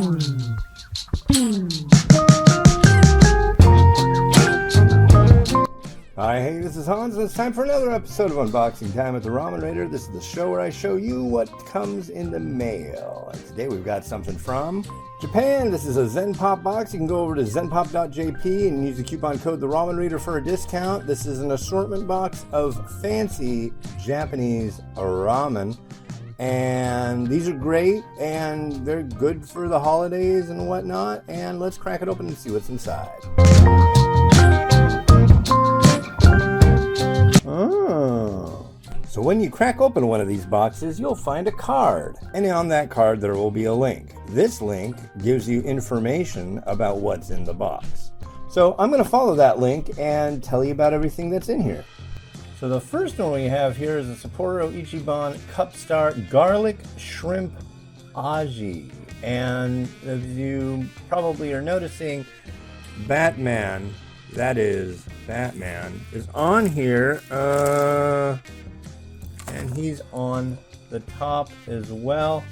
Hi, hey, this is Hans, and it's time for another episode of Unboxing Time at the Ramen Raider. This is the show where I show you what comes in the mail. And today we've got something from Japan. This is a Zenpop box. You can go over to Zenpop.jp and use the coupon code The Ramen Raider for a discount. This is an assortment box of fancy Japanese ramen. And these are great, and they're good for the holidays and whatnot. And let's crack it open and see what's inside. Oh. So when you crack open one of these boxes, you'll find a card. And on that card, there will be a link. This link gives you information about what's in the box. So I'm going to follow that link and tell you about everything that's in here. So the first one we have here is a Sapporo Ichiban Cup Star Garlic Shrimp Aji. And as you probably are noticing, Batman, that is Batman, is on here. And he's on the top as well.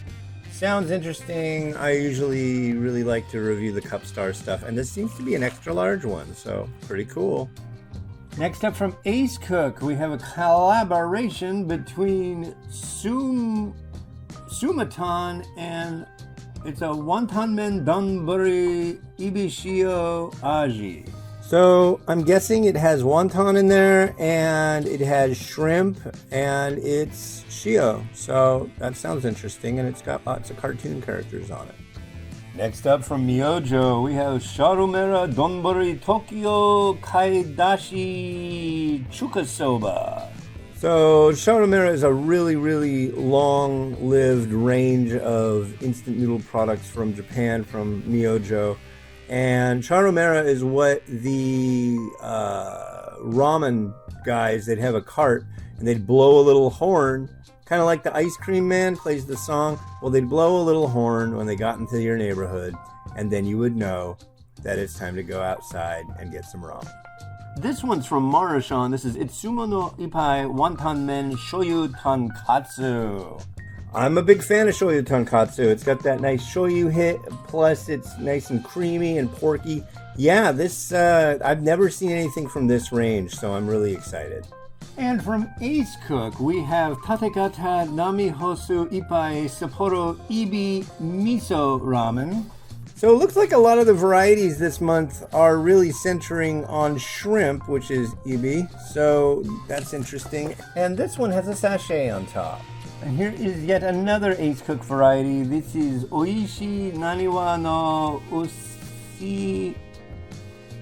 Sounds interesting. I usually really like to review the Cup Star stuff, and this seems to be an extra large one, so pretty cool. Next up from Ace Cook, we have a collaboration between Sumatan and it's a wonton men donburi ibishio aji. So I'm guessing it has wonton in there, and it has shrimp, and it's shio. So that sounds interesting, and it's got lots of cartoon characters on it. Next up from Myojo, we have Sharumera Donburi Tokyo Kaidashi Chukasoba. So Sharumera is a really, really long-lived range of instant noodle products from Japan, from Myojo. And Sharumera is what the ramen guys, they'd have a cart and they'd blow a little horn, kind of like the Ice Cream Man plays the song. Well, they'd blow a little horn when they got into your neighborhood, and then you would know that it's time to go outside and get some ramen. This one's from Marushan. This is Itsumo no Ipai Wonton Men Shoyu Tonkatsu. I'm a big fan of shoyu tonkatsu. It's got that nice shoyu hit, plus it's nice and creamy and porky. Yeah, this, I've never seen anything from this range, so I'm really excited. And from Ace Cook, we have Tatekata Nami Hosu Ipai Sapporo Ibi Miso Ramen. So it looks like a lot of the varieties this month are really centering on shrimp, which is ibi, so that's interesting. And this one has a sachet on top. And here is yet another Ace Cook variety. This is Oishi Naniwa no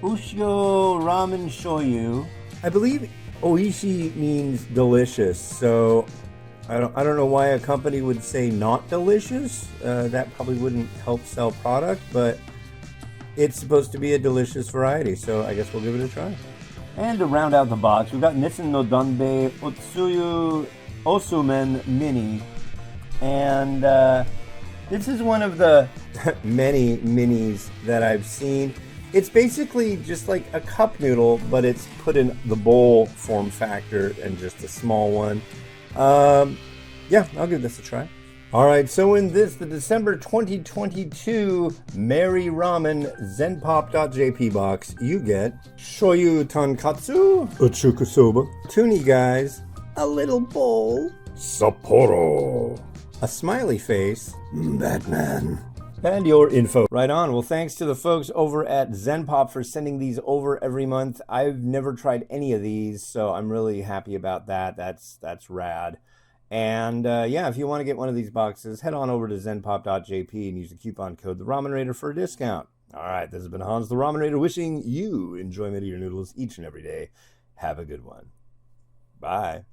Ushio Ramen Shoyu. I believe Oishi means delicious, so I don't know why a company would say not delicious. That probably wouldn't help sell product, but it's supposed to be a delicious variety, so I guess we'll give it a try. And to round out the box, we've got Nissen no Danbei Otsuyu Osumen Mini, and this is one of the many minis that I've seen. It's basically just like a cup noodle, but it's put in the bowl form factor and just a small one. Yeah, I'll give this a try. Alright, so in this, the December 2022 Merry Ramen Zenpop.jp box, you get Shoyu Tonkatsu, Uchukusoba, Toonie Guys, a little bowl, Sapporo, a smiley face, Batman, and your info. Right on. Well, thanks to the folks over at Zenpop for sending these over every month. I've never tried any of these, so I'm really happy about that. That's rad. And yeah, if you want to get one of these boxes, head on over to Zenpop.jp and use the coupon code The Ramen Raider for a discount. All right, this has been Hans the Ramen Raider wishing you enjoyment of your noodles each and every day. Have a good one. Bye.